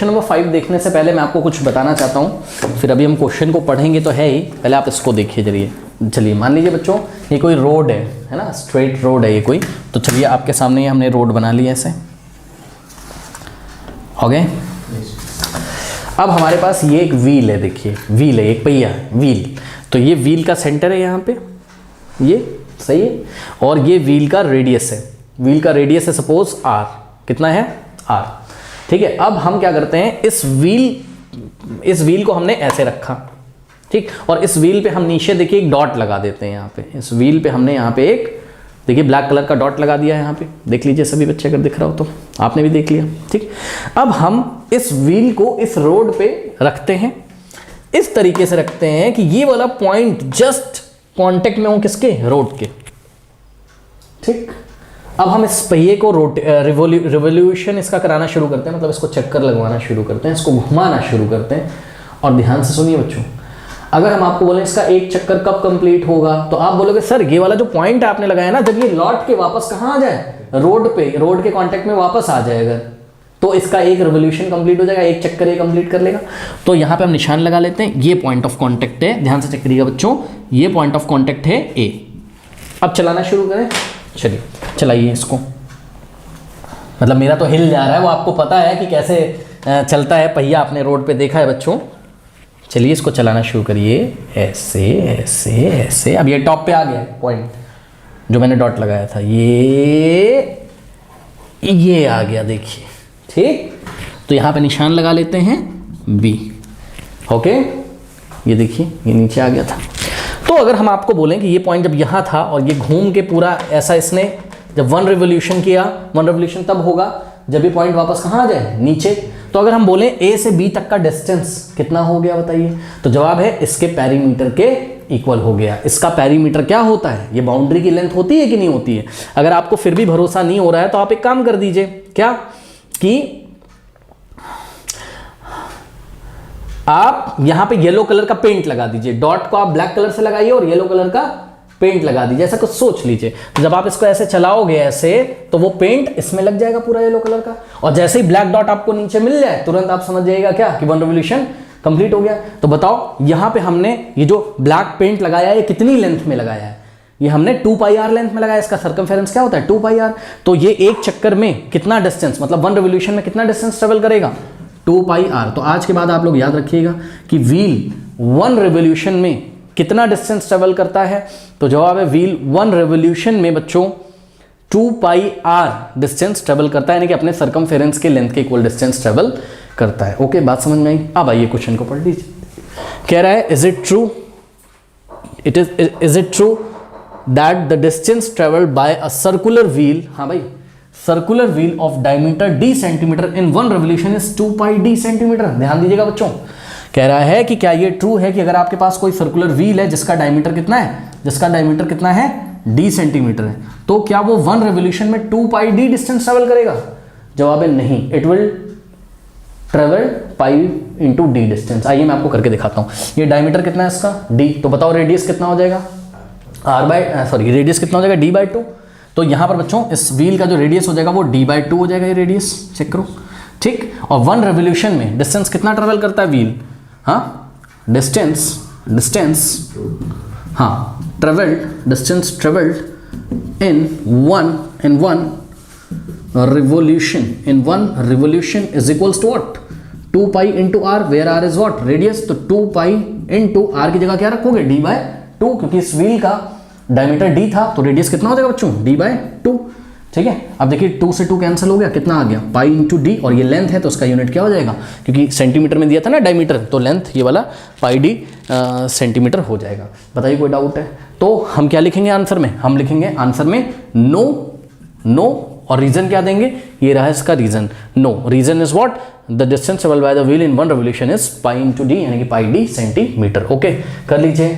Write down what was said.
Question number 5 देखने से पहले मैं आपको कुछ बताना चाहता हूँ, फिर अभी हम क्वेश्चन को पढ़ेंगे तो है ही, पहले आप इसको देखिए जरिए। चलिए मान लीजिए बच्चों ये कोई रोड है ना, स्ट्रेट रोड है ये कोई, तो चलिए आपके सामने ये हमने रोड बना लिया ऐसे, हो गए। अब हमारे पास ये एक व्हील है, देखिए व्हील है, एक पहिया है व्हील, तो ये व्हील का सेंटर है यहाँ पे, ये सही है, और ये व्हील का रेडियस है, व्हील का रेडियस है सपोज r, कितना है r, ठीक है। अब हम क्या करते हैं, इस व्हील को हमने ऐसे रखा, ठीक, और इस व्हील पे हम नीचे देखिए एक डॉट लगा देते हैं यहाँ पे, इस व्हील पे हमने यहाँ पे एक देखिए ब्लैक कलर का डॉट लगा दिया है यहाँ पे, देख लीजिए सभी बच्चे अगर दिख रहा हो तो, आपने भी देख लिया, ठीक। अब हम इस व्हील को इस रोड पे रखते हैं, इस तरीके से रखते हैं कि ये वाला पॉइंट जस्ट कांटेक्ट में हो किसके, रोड के, ठीक। अब हम इस पहिए को रिवोल्यूशन इसका कराना शुरू करते हैं, मतलब इसको चक्कर लगवाना शुरू करते हैं, इसको घुमाना शुरू करते हैं। और ध्यान से सुनिए बच्चों, अगर हम आपको बोले इसका एक चक्कर कब कंप्लीट होगा, तो आप बोलोगे सर ये वाला जो पॉइंट आपने लगाया ना, जब ये लौट के वापस कहाँ आ जाए, रोड पे, रोड के कांटेक्ट में वापस आ जाएगा, तो इसका एक रिवोल्यूशन कंप्लीट हो जाएगा, एक चक्कर ये कंप्लीट कर लेगा। तो यहाँ पे हम निशान लगा लेते हैं, ये पॉइंट ऑफ कांटेक्ट है, ध्यान से चेक करिएगा बच्चों, ये पॉइंट ऑफ कांटेक्ट है ए। अब चलाना शुरू करें, चलिए चलाइए इसको, मतलब मेरा तो हिल जा रहा है, वो आपको पता है कि कैसे चलता है पहिया, आपने रोड पे देखा है बच्चों। चलिए इसको चलाना शुरू करिए, ऐसे ऐसे ऐसे। अब ये टॉप पे आ गया पॉइंट जो मैंने डॉट लगाया था, ये आ गया देखिए, ठीक। तो यहाँ पे निशान लगा लेते हैं बी, ओके, ये देखिए ये नीचे आ गया था। तो अगर हम आपको बोलें कि ये पॉइंट जब यहाँ था और ये घूम के पूरा ऐसा इसने जब 1 रिवोल्यूशन किया, 1 रिवोल्यूशन तब होगा जब ये पॉइंट वापस कहाँ आ जाए, नीचे। तो अगर हम बोलें ए से बी तक का डिस्टेंस कितना हो गया बताइए, तो जवाब है इसके पेरीमीटर के इक्वल हो गया। इसका पेरीमीटर क्या होता है, ये बाउंड्री की लेंथ होती है कि नहीं होती है। अगर आपको फिर भी भरोसा नहीं हो रहा है तो आप एक काम कर दीजिए, क्या कि आप यहां पे येलो कलर का पेंट लगा दीजिए, डॉट को आप ब्लैक कलर से लगाइए और येलो कलर का पेंट लगा दीजिए, ऐसा कुछ सोच लीजिए। तो जब आप इसको ऐसे चलाओगे ऐसे, तो वो पेंट इसमें लग जाएगा पूरा येलो कलर का, और जैसे ही ब्लैक डॉट आपको नीचे मिल जाए तुरंत आप समझ जाइएगा क्या कि 1 रिवोल्यूशन कंप्लीट हो गया। तो बताओ यहां पे हमने ये जो ब्लैक पेंट लगाया है ये कितनी लेंथ में लगाया है, ये हमने 2πr लेंथ में लगाया, इसका सर्कमफेरेंस क्या होता है 2πr। तो ये एक चक्कर में कितना डिस्टेंस, मतलब 1 रिवोल्यूशन में कितना डिस्टेंस ट्रेवल करेगा, 2πr। तो आज के बाद आप लोग याद रखिएगा कि व्हील 1 रिवोल्यूशन में कितना डिस्टेंस ट्रेवल करता है, तो जवाब है व्हील 1 रिवोल्यूशन में बच्चों 2πr डिस्टेंस ट्रेवल करता है, यानी कि अपने सर्कमफेरेंस के लेंथ के इक्वल डिस्टेंस ट्रेवल करता है। ओके, बात समझ में आई। अब आइए क्वेश्चन को पढ़ लीजिए। कह रहा है is it true that the distance travelled bye a circular wheel, हाँ भाई, circular wheel of diameter d centimetre in 1 revolution is 2πd centimetre. ध्यान दीजिएगा बच्चों, कह रहा है कि क्या ये ट्रू है कि अगर आपके पास कोई सर्कुलर व्हील है जिसका डायमीटर कितना है, d सेंटीमीटर है, तो क्या वो 1 रिवोल्यूशन में 2πd डिस्टेंस ट्रेवल करेगा। जवाब है नहीं, it will travel pi into D distance. आइए मैं आपको करके दिखाता हूँ। ये डायमीटर कितना है इसका d, तो बताओ रेडियस कितना हो जाएगा रेडियस कितना हो जाएगा d/2। तो यहाँ पर बच्चों इस व्हील का जो रेडियस हो जाएगा वो d/2 हो जाएगा, ये रेडियस चेक करो, ठीक। और 1 रिवोल्यूशन में डिस्टेंस कितना ट्रेवल करता है व्हील, हाँ, distance travelled in 1 revolution is equals to what, 2π into r, where r is what, radius. तो 2π इंटू r की जगह क्या रखोगे, d/2, क्योंकि इस व्हील का डायमीटर d था, तो रेडियस कितना हो जाएगा बच्चों, d/2, ठीक है। अब देखिए 2 से 2 कैंसिल हो गया, कितना आ गया, पाई इंटू डी, और ये लेंथ है तो उसका यूनिट क्या हो जाएगा, क्योंकि सेंटीमीटर में दिया था ना डायमीटर, तो लेंथ ये वाला πd सेंटीमीटर हो जाएगा। बताइए कोई डाउट है तो हम क्या लिखेंगे आंसर में, हम लिखेंगे आंसर में नो, और रीजन क्या देंगे, ये रहा इसका reason, no. Reason is what, the distance travelled by the wheel in 1 revolution is pi into d, यानी कि πd सेंटीमीटर। ओके, कर लीजिए।